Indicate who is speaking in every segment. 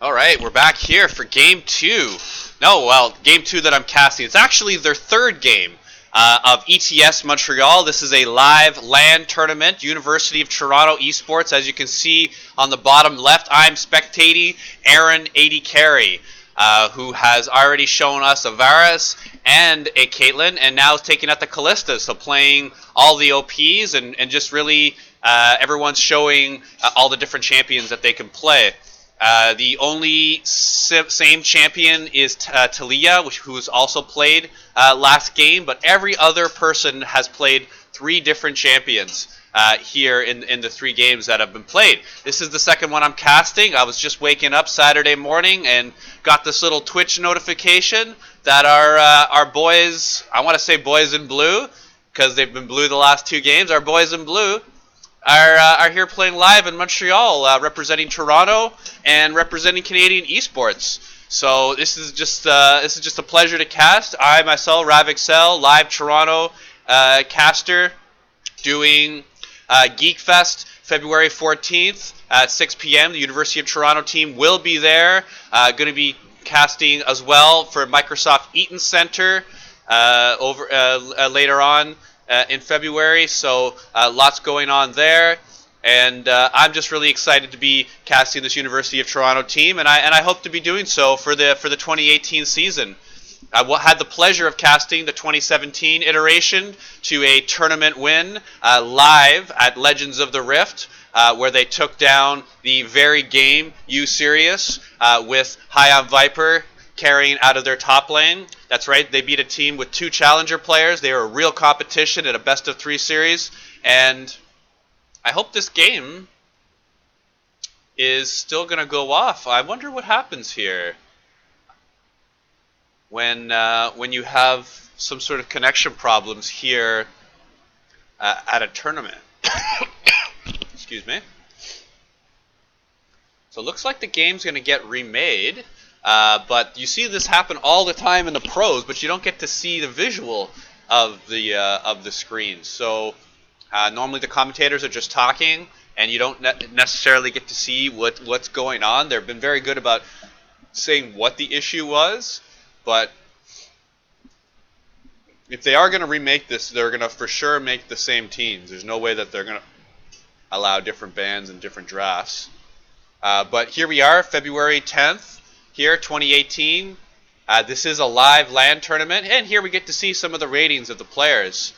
Speaker 1: All right, we're back here for game two. No, well, game two that I'm casting. It's actually their third game of ETS Montreal. This is a live LAN tournament, University of Toronto Esports. As you can see on the bottom left, I'm spectating Aaron 80 Carey, who has already shown us a Varus and a Caitlyn, and now is taking out the Kalista, so playing all the OPs and just really everyone's showing all the different champions that they can play. The only same champion is Talia, who's also played last game, but every other person has played 3 different champions here in the 3 games that have been played. This is the second one I'm casting. I was just waking up Saturday morning and got this little Twitch notification that our boys, I want to say boys in blue, because they've been blue the last 2 games, our boys in blue are here playing live in Montreal, representing Toronto and representing Canadian esports. So this is just a pleasure to cast. I myself, RavExel, live Toronto caster, doing GeekFest February 14th at 6 p.m. The University of Toronto team will be there. Going to be casting as well for Microsoft Eaton Center later on in February, so lots going on there, and I'm just really excited to be casting this University of Toronto team, and I hope to be doing so for the 2018 season. I had the pleasure of casting the 2017 iteration to a tournament win live at Legends of the Rift, where they took down the very game U-Serious with High on Viper carrying out of their top lane. That's right, they beat a team with 2 challenger players. They were a real competition at a best-of-3 series, and I hope this game is still going to go off. I wonder what happens here when you have some sort of connection problems here at a tournament. Excuse me. So it looks like the game's going to get remade. But you see this happen all the time in the pros, but you don't get to see the visual of the screen. So normally the commentators are just talking, and you don't necessarily get to see what's going on. They've been very good about saying what the issue was, but if they are going to remake this, they're going to for sure make the same teams. There's no way that they're going to allow different bans and different drafts. But here we are, February 10th. Here, 2018, this is a live LAN tournament, and here we get to see some of the ratings of the players.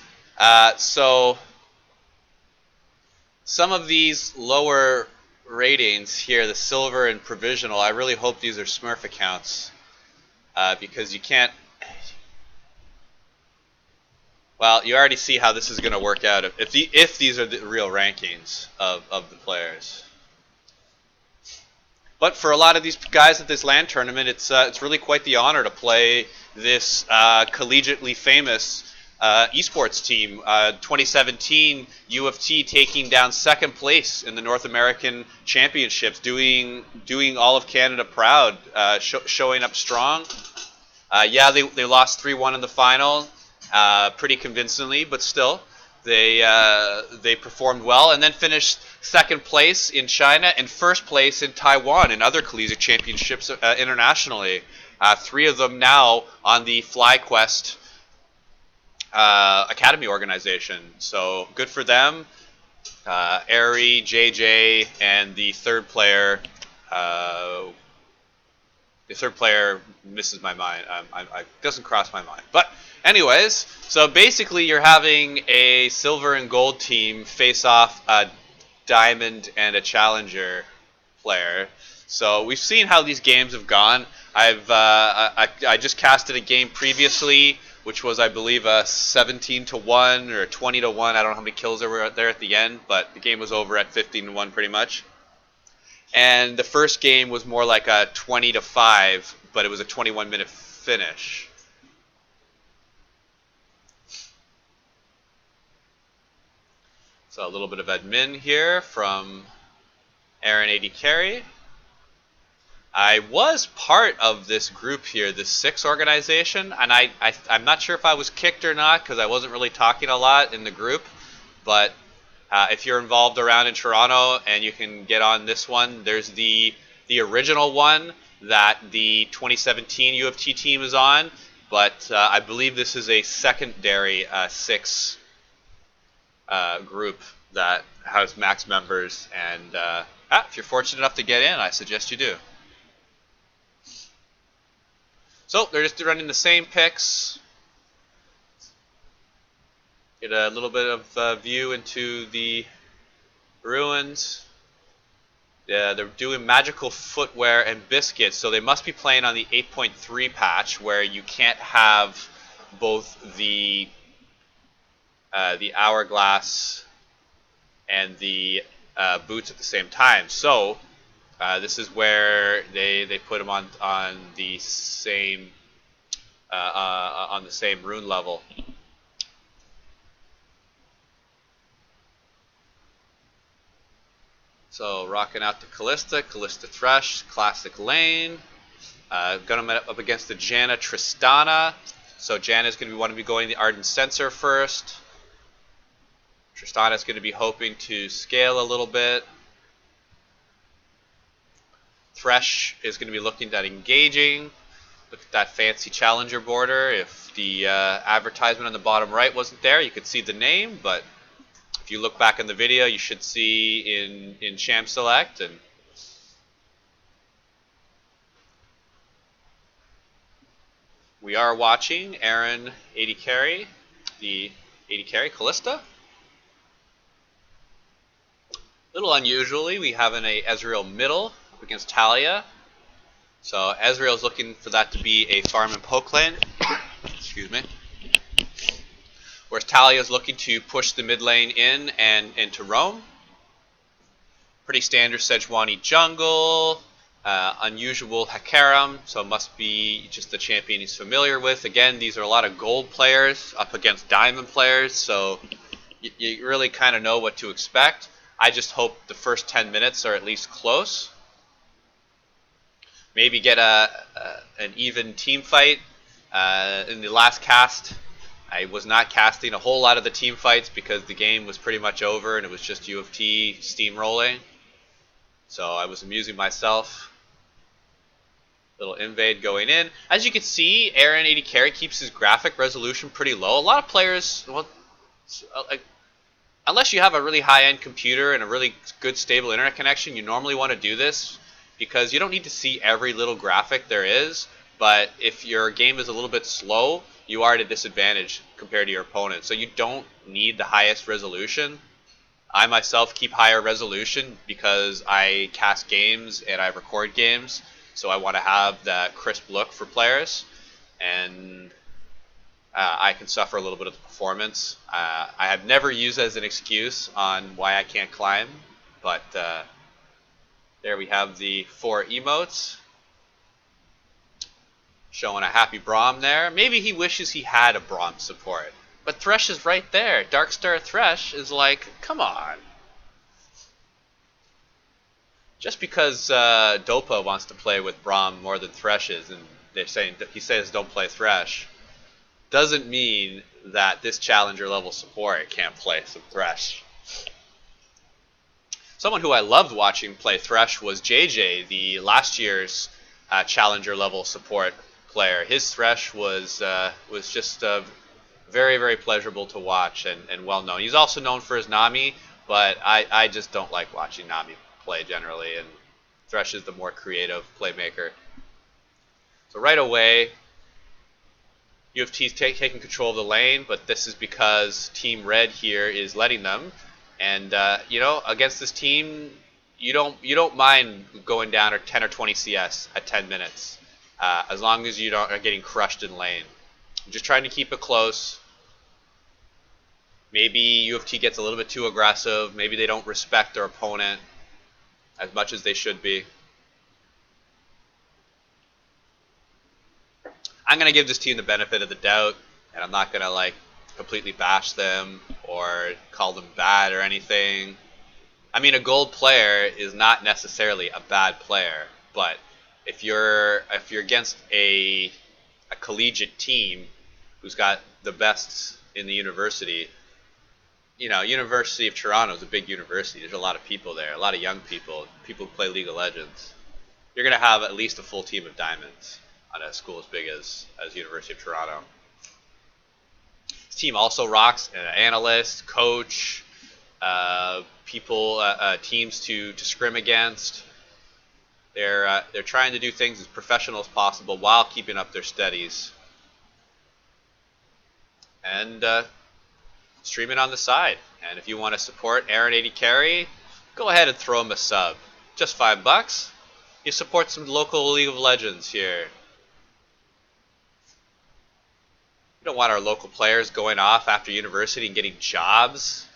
Speaker 1: So some of these lower ratings here, the silver and provisional, I really hope these are Smurf accounts, because you can't... Well, you already see how this is going to work out if these are the real rankings of the players. But for a lot of these guys at this LAN tournament, it's really quite the honor to play this collegiately famous esports team. 2017 UoT taking down 2nd place in the North American Championships, doing all of Canada proud, showing up strong. Yeah, they lost 3-1 in the final, pretty convincingly, but still. They performed well, and then finished 2nd place in China and 1st place in Taiwan and other collegiate championships internationally. 3 of them now on the FlyQuest Academy organization. So good for them. Ari, JJ, and the third player. The third player misses my mind. Doesn't cross my mind, but. Anyways, so basically you're having a silver and gold team face off a diamond and a challenger player. So we've seen how these games have gone. I just casted a game previously, which was I believe a 17-1 or 20-1. I don't know how many kills there were there at the end, but the game was over at 15-1 pretty much. And the first game was more like a 20-5, but it was a 21-minute finish. So a little bit of admin here from Aaron 80 Carey. I was part of this group here, this 6 organization, and I'm not sure if I was kicked or not because I wasn't really talking a lot in the group, but if you're involved around in Toronto and you can get on this one, there's the the original one that the 2017 UoT team is on, but I believe this is a secondary 6 group that has max members, and if you're fortunate enough to get in, I suggest you do. So they're just running the same picks. Get a little bit of view into the ruins. Yeah, they're doing magical footwear and biscuits, so they must be playing on the 8.3 patch, where you can't have both the hourglass and the boots at the same time. So this is where they put them on the same rune level. So rocking out the Kalista Thresh, classic lane. Got him up against the Janna Tristana. So Janna's going to be going the Ardent Sensor first. Tristana's going to be hoping to scale a little bit. Thresh is going to be looking at engaging. Look at that fancy challenger border. If the advertisement on the bottom right wasn't there, you could see the name, but if you look back in the video, you should see in Champ Select. And we are watching Aaron 80 carry, the 80 carry Kalista. A little unusually, we have an Ezreal middle up against Talia. So Ezreal's looking for that to be a farm and poke lane. Excuse me. Whereas Talia's looking to push the mid lane in and into roam. Pretty standard Sejuani jungle. Unusual Hakaram, so must be just the champion he's familiar with. Again, these are a lot of gold players up against diamond players, so you really kind of know what to expect. I just hope the first 10 minutes are at least close. Maybe get an even team fight. In the last cast, I was not casting a whole lot of the team fights because the game was pretty much over and it was just UoT steamrolling. So I was amusing myself. Little invade going in. As you can see, Aaron 80 carry keeps his graphic resolution pretty low. A lot of players, well, unless you have a really high-end computer and a really good stable internet connection, you normally want to do this because you don't need to see every little graphic there is. But if your game is a little bit slow, you are at a disadvantage compared to your opponent. So you don't need the highest resolution. I myself keep higher resolution because I cast games and I record games. So I want to have that crisp look for players. And I can suffer a little bit of the performance. I have never used it as an excuse on why I can't climb. But there we have the 4 emotes. Showing a happy Braum there. Maybe he wishes he had a Braum support. But Thresh is right there. Darkstar Thresh is like, come on. Just because Dopa wants to play with Braum more than Thresh is, and they're saying he says don't play Thresh, doesn't mean that this challenger level support can't play some Thresh. Someone who I loved watching play Thresh was JJ, the last year's challenger level support player. His Thresh was just very, very pleasurable to watch and well known. He's also known for his Nami, but I just don't like watching Nami play generally, and Thresh is the more creative playmaker. So right away, UoT's taking control of the lane, but this is because Team Red here is letting them. And you know, against this team, you don't mind going down or 10 or 20 CS at 10 minutes, as long as you are getting crushed in lane. I'm just trying to keep it close. Maybe UoT gets a little bit too aggressive. Maybe they don't respect their opponent as much as they should be. I'm going to give this team the benefit of the doubt, and I'm not going to like completely bash them or call them bad or anything. I mean, a gold player is not necessarily a bad player, but if you're against a collegiate team who's got the best in the university, you know, University of Toronto is a big university. There's a lot of people there, a lot of young people, people who play League of Legends. you're going to have at least a full team of diamonds on a school as big as University of Toronto. This team also rocks an analyst, coach, people, teams to scrim against. They're trying to do things as professional as possible while keeping up their studies. And stream it on the side. And if you want to support Aaron 80 Carry, go ahead and throw him a sub. Just $5. You support some local League of Legends here. We don't want our local players going off after university and getting jobs.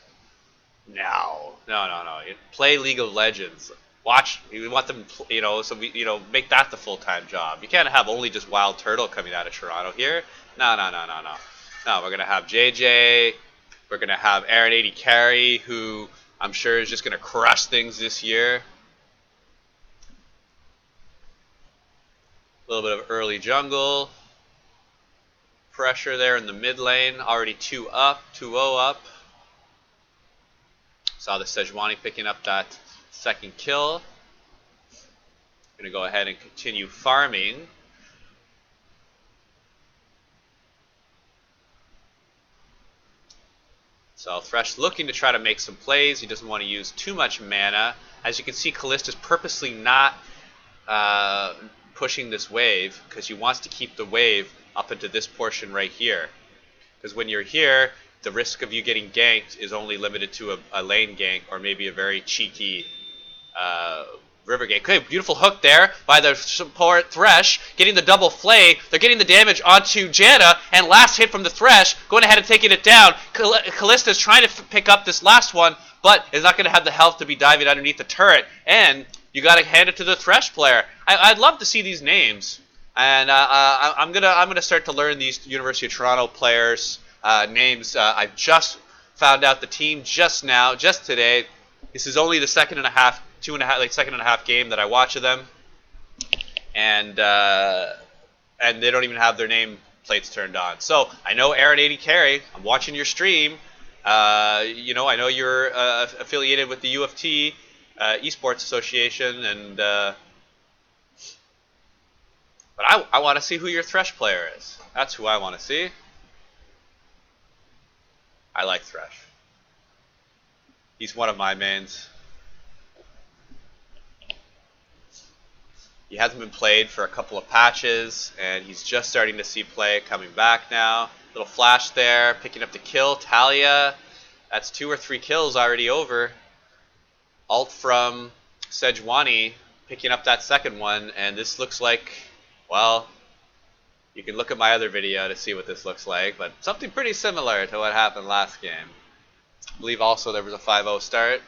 Speaker 1: No. You play League of Legends. Watch. We want them, so we, make that the full-time job. You can't have only just Wild Turtle coming out of Toronto here. No. No, we're gonna have JJ. We're gonna have Aaron 80 Carry, who I'm sure is just gonna crush things this year. A little bit of early jungle. Pressure there in the mid lane. Already 2-0 up. Saw the Sejuani picking up that second kill. Gonna go ahead and continue farming. So Thresh looking to try to make some plays. He doesn't want to use too much mana. As you can see, Kalista's purposely not pushing this wave because he wants to keep the wave up into this portion right here. Because when you're here, the risk of you getting ganked is only limited to a lane gank or maybe a very cheeky river gank. Okay, beautiful hook there by the support Thresh, getting the double flay. They're getting the damage onto Janna, and last hit from the Thresh, going ahead and taking it down. Kalista is trying to pick up this last one, but is not going to have the health to be diving underneath the turret. And you got to hand it to the Thresh player. I'd love to see these names, and I'm gonna start to learn these University of Toronto players' names. I've just found out the team just today. This is only the second and a half game that I watch of them, and they don't even have their name plates turned on. So I know Aaron 80 Carry. I'm watching your stream. I know you're affiliated with the UoT Esports Association, and but I want to see who your Thresh player is. That's who I want to see. I like Thresh. He's one of my mains. He hasn't been played for a couple of patches, and he's just starting to see play coming back now. Little flash there, picking up the kill. Talia, that's 2 or 3 kills already over. Ult from Sejuani, picking up that second one, and this looks like, well, you can look at my other video to see what this looks like, but something pretty similar to what happened last game. I believe also there was a 5-0 start.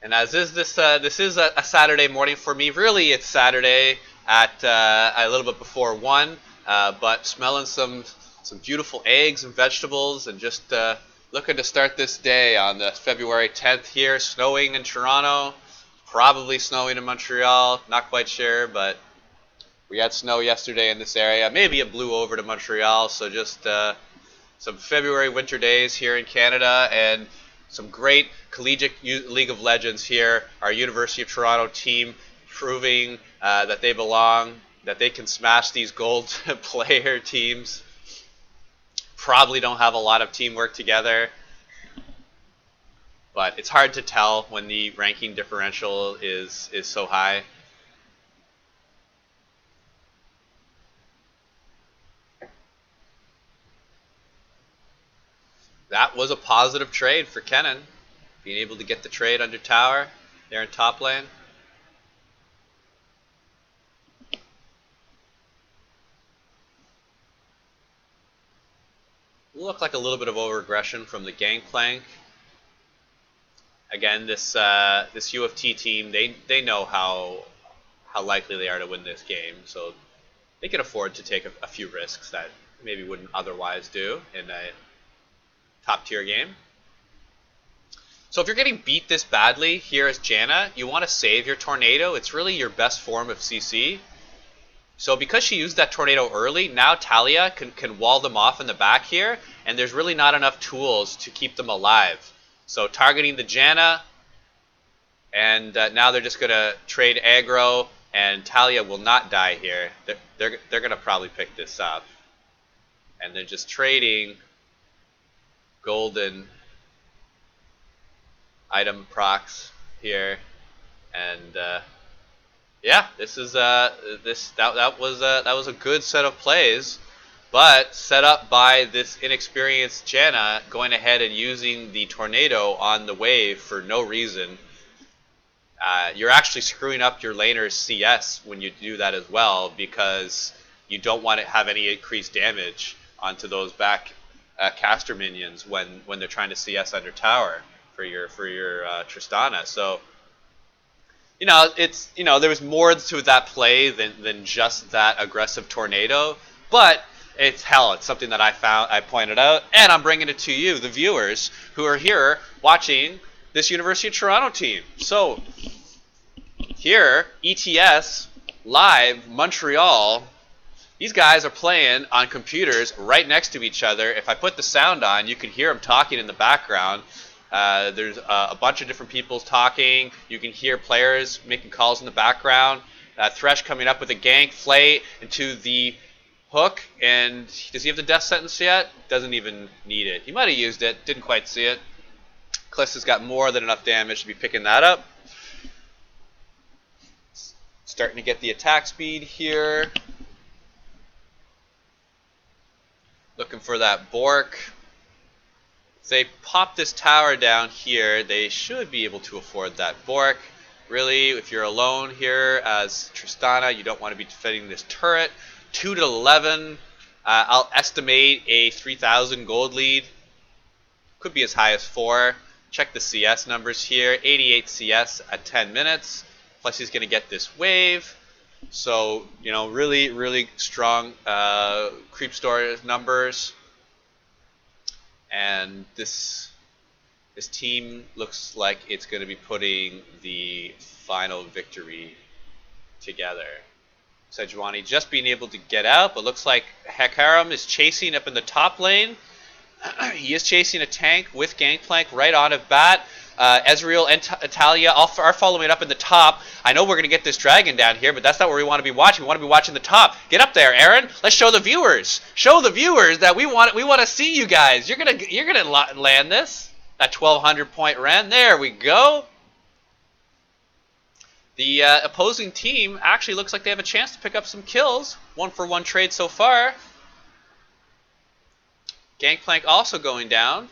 Speaker 1: And as is this is a Saturday morning for me. Really, it's Saturday at a little bit before 1, but smelling some beautiful eggs and vegetables, and just looking to start this day on the February 10th here. Snowing in Toronto, probably snowing in Montreal. Not quite sure, but we had snow yesterday in this area. Maybe it blew over to Montreal. So just some February winter days here in Canada, and some great collegiate League of Legends here. Our University of Toronto team proving that they belong, that they can smash these gold player teams. Probably don't have a lot of teamwork together, but it's hard to tell when the ranking differential is so high. That was a positive trade for Kennen, being able to get the trade under tower there in top lane. Looked like a little bit of over-aggression from the Gangplank. Again, this UoT team, they know how likely they are to win this game, so they can afford to take a few risks that maybe wouldn't otherwise do in a top tier game. So if you're getting beat this badly here as Janna, you want to save your tornado. It's really your best form of CC. So because she used that tornado early, now Talia can wall them off in the back here, and there's really not enough tools to keep them alive. So targeting the Janna, and now they're just gonna trade aggro, and Talia will not die here. They're gonna probably pick this up, and they're just trading golden item procs here, and yeah, this is that was a good set of plays, but set up by this inexperienced Janna going ahead and using the tornado on the wave for no reason. You're actually screwing up your laner's CS when you do that as well, because you don't want to have any increased damage onto those back caster minions when they're trying to CS under tower for your Tristana. So it's there was more to that play than just that aggressive tornado, but it's something that I pointed out, and I'm bringing it to you, the viewers who are here watching this University of Toronto team. So here, ETS live Montreal. These guys are playing on computers right next to each other. If I put the sound on, you can hear them talking in the background. There's a bunch of different people talking. You can hear players making calls in the background. Thresh coming up with a gank, Flay into the hook, and does he have the death sentence yet? Doesn't even need it. He might have used it, didn't quite see it. Kalista's got more than enough damage to be picking that up. Starting to get the attack speed here. Looking for that Bork. If they pop this tower down here, they should be able to afford that Bork. Really, if you're alone here as Tristana, you don't want to be defending this turret. 2 to 11. I'll estimate a 3,000 gold lead. Could be as high as 4. Check the CS numbers here. 88 CS at 10 minutes. Plus he's going to get this wave. So, really, really strong creep store numbers. And this team looks like it's going to be putting the final victory together. Sejuani just being able to get out, but looks like Hekarim is chasing up in the top lane. He is chasing a tank with Gangplank right on of bat. Ezreal and Talia are following up in the top. I know we're going to get this dragon down here, but that's not where we want to be watching. We want to be watching the top. Get up there, Aaron. Let's show the viewers. Show the viewers that we want to see you guys. You're gonna land this. That 1,200 point run. There we go. The opposing team actually looks like they have a chance to pick up some kills. 1-for-1 trade so far. Gangplank also going down.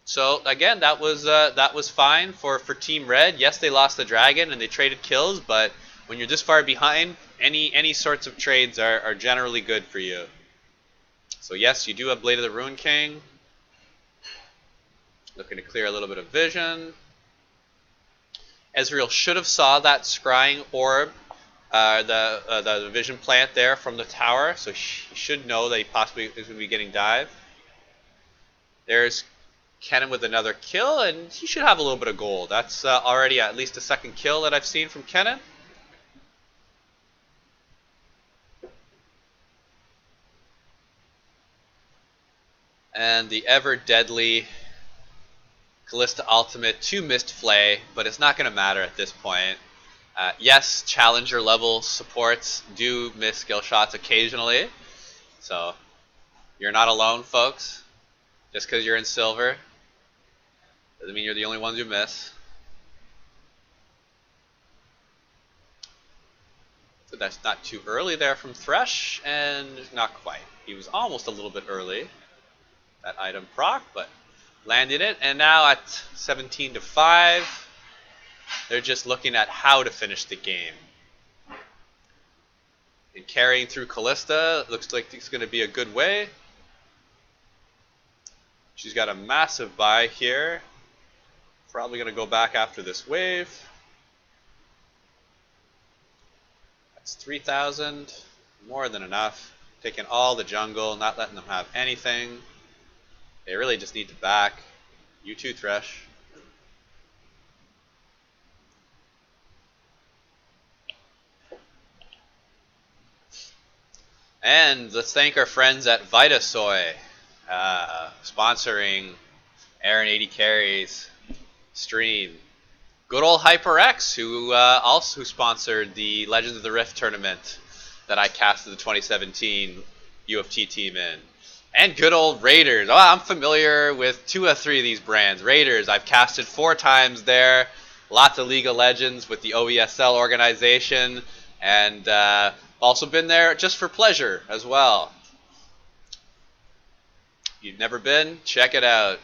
Speaker 1: So again, that was fine for Team Red. Yes, they lost the dragon and they traded kills, but when you're this far behind, any sorts of trades are generally good for you. So yes, you do have Blade of the Ruin King. Looking to clear a little bit of vision. Ezreal should have saw that scrying orb, the vision plant there from the tower, so he should know that he possibly is going to be getting dive. There's Kennen with another kill, and he should have a little bit of gold. That's already at least a second kill that I've seen from Kennen. And the ever deadly Kalista ultimate to missed Flay, but it's not going to matter at this point. Yes, challenger level supports do miss skill shots occasionally, so you're not alone, folks. Just because you're in silver doesn't mean you're the only ones who miss. So that's not too early there from Thresh, and not quite. He was almost a little bit early, that item proc, but landed it. And now at 17 to 5, they're just looking at how to finish the game. And carrying through Kalista, looks like it's going to be a good way. She's got a massive buy here. Probably going to go back after this wave. That's 3,000. More than enough. Taking all the jungle, not letting them have anything. They really just need to back. You too, Thresh. And let's thank our friends at Vitasoy, sponsoring Aaron 80 carries stream. Good old HyperX, who also sponsored the Legends of the Rift tournament that I casted the 2017 UoT team in. And good old Raiders. Oh, I'm familiar with 2 or 3 of these brands. Raiders, I've casted 4 times there. Lots of League of Legends with the OESL organization. And also been there just for pleasure as well. You've never been? Check it out.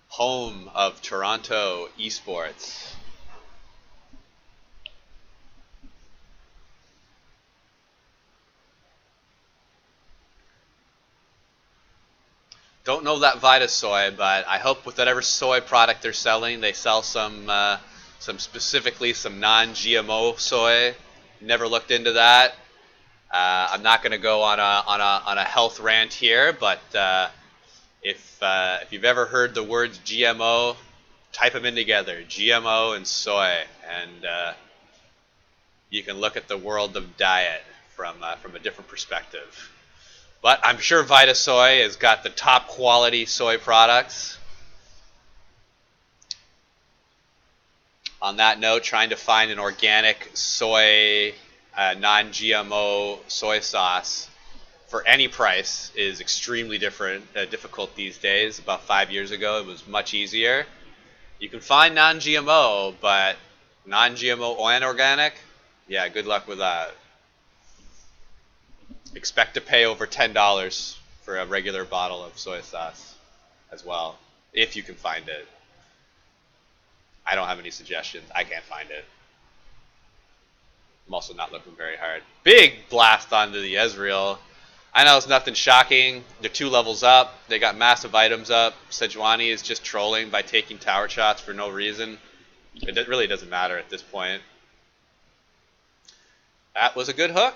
Speaker 1: Home of Toronto esports. Don't know that Vita soy, but I hope with whatever soy product they're selling, they sell some specifically some non-GMO soy. Never looked into that. I'm not going to go on a health rant here, but if you've ever heard the words GMO, type them in together, GMO and soy, and you can look at the world of diet from a different perspective. But I'm sure Vita Soy has got the top quality soy products. On that note, trying to find an organic soy, non-GMO soy sauce for any price is extremely difficult these days. About 5 years ago, it was much easier. You can find non-GMO, but non-GMO and organic, yeah, good luck with that. Expect to pay over $10 for a regular bottle of soy sauce as well, if you can find it. I don't have any suggestions. I can't find it. I'm also not looking very hard. Big blast onto the Ezreal. I know it's nothing shocking. They're 2 levels up. They got massive items up. Sejuani is just trolling by taking tower shots for no reason. It really doesn't matter at this point. That was a good hook.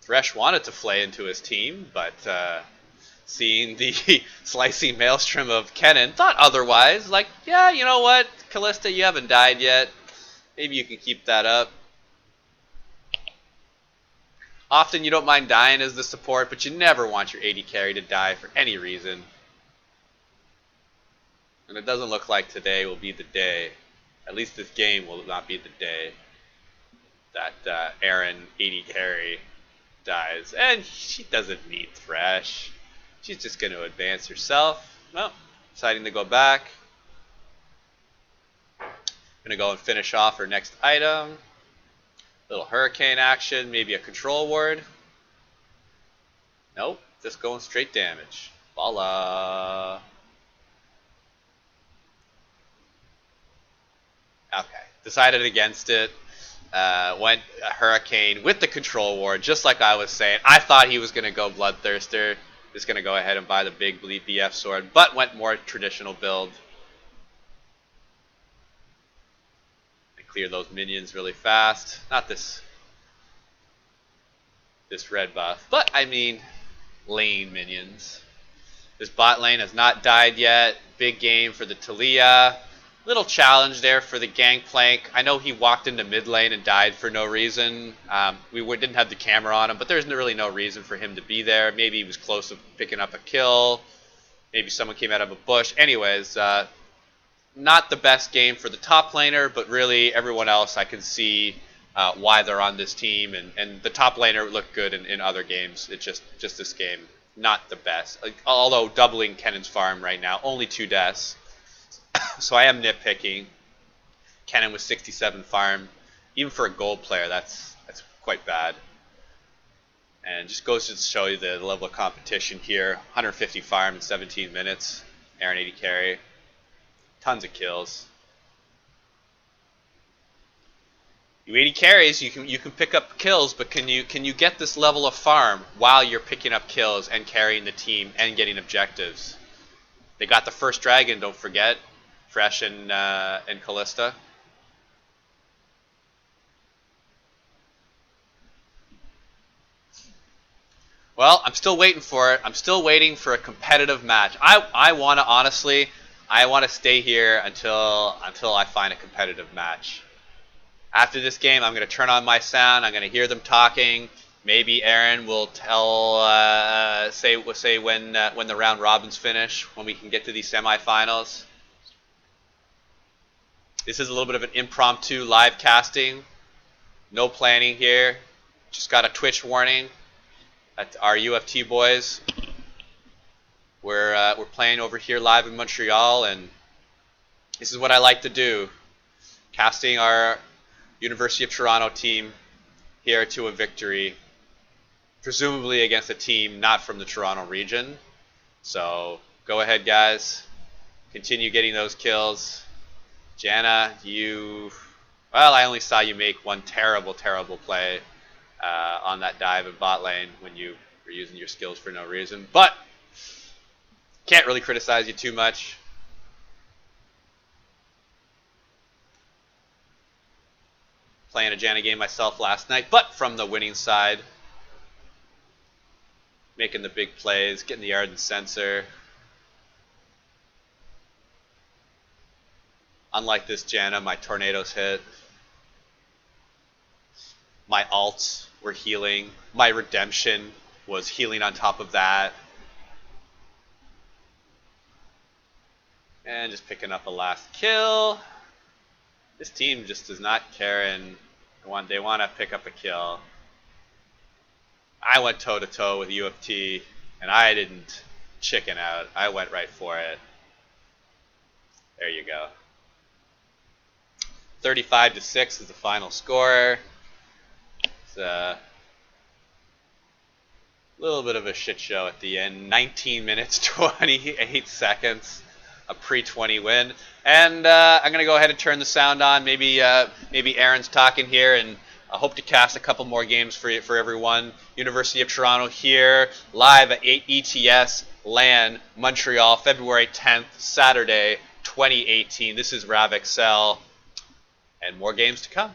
Speaker 1: Thresh wanted to flay into his team, but seeing the slicing maelstrom of Kennen, thought otherwise. Like, yeah, you know what, Kalista, you haven't died yet. Maybe you can keep that up. Often you don't mind dying as the support, but you never want your AD carry to die for any reason. And it doesn't look like today will be the day. At least this game will not be the day that Aaron AD carry dies. And she doesn't need Thresh. She's just going to advance herself. No, deciding to go back. Going to go and finish off her next item. Little hurricane action, maybe a control ward. Nope, just going straight damage. Voila. Okay, decided against it. Went a hurricane with the control ward, just like I was saying. I thought he was going to go Bloodthirster. Just going to go ahead and buy the big BF sword, but went more traditional build. And clear those minions really fast. Not this red buff, but I mean lane minions. This bot lane has not died yet. Big game for the Talia. Little challenge there for the Gangplank. I know he walked into mid lane and died for no reason. We didn't have the camera on him, but there's really no reason for him to be there. Maybe he was close to picking up a kill. Maybe someone came out of a bush. Anyways, not the best game for the top laner, but really everyone else I can see why they're on this team. And the top laner looked good in other games. It's just this game, not the best. Although doubling Kennen's farm right now, only 2 deaths. So I am nitpicking. Kennen with 67 farm. Even for a gold player, that's quite bad. And just goes to show you the level of competition here. 150 farm in 17 minutes. Aaron 80 carry. Tons of kills. You 80 carries, you can pick up kills, but can you get this level of farm while you're picking up kills and carrying the team and getting objectives? They got the first dragon, don't forget. Thresh and Kalista. Well, I'm still waiting for it. I'm still waiting for a competitive match. I want to, honestly, I want to stay here until I find a competitive match. After this game, I'm going to turn on my sound. I'm going to hear them talking. Maybe Aaron will tell say when the round robins finish, when we can get to these semifinals. This is a little bit of an impromptu live casting. No planning here. Just got a Twitch warning at our UoT boys. We're playing over here live in Montreal, and this is what I like to do. Casting our University of Toronto team here to a victory, presumably against a team not from the Toronto region. So go ahead, guys. Continue getting those kills. Janna, well, I only saw you make one terrible play on that dive in bot lane when you were using your skills for no reason. But can't really criticize you too much. Playing a Janna game myself last night, but from the winning side. Making the big plays, getting the Ardent Sensor. Unlike this Janna, my tornadoes hit. My alts were healing. My redemption was healing on top of that. And just picking up a last kill. This team just does not care, and they want to pick up a kill. I went toe-to-toe with UoT, and I didn't chicken out. I went right for it. There you go. 35-6 is the final score. It's a little bit of a shit show at the end. 19 minutes, 28 seconds. A pre-20 win. And I'm going to go ahead and turn the sound on. Maybe Aaron's talking here, and I hope to cast a couple more games for everyone. University of Toronto here, live at ETS Lan Montreal, February 10th, Saturday, 2018. This is RavExel, and more games to come.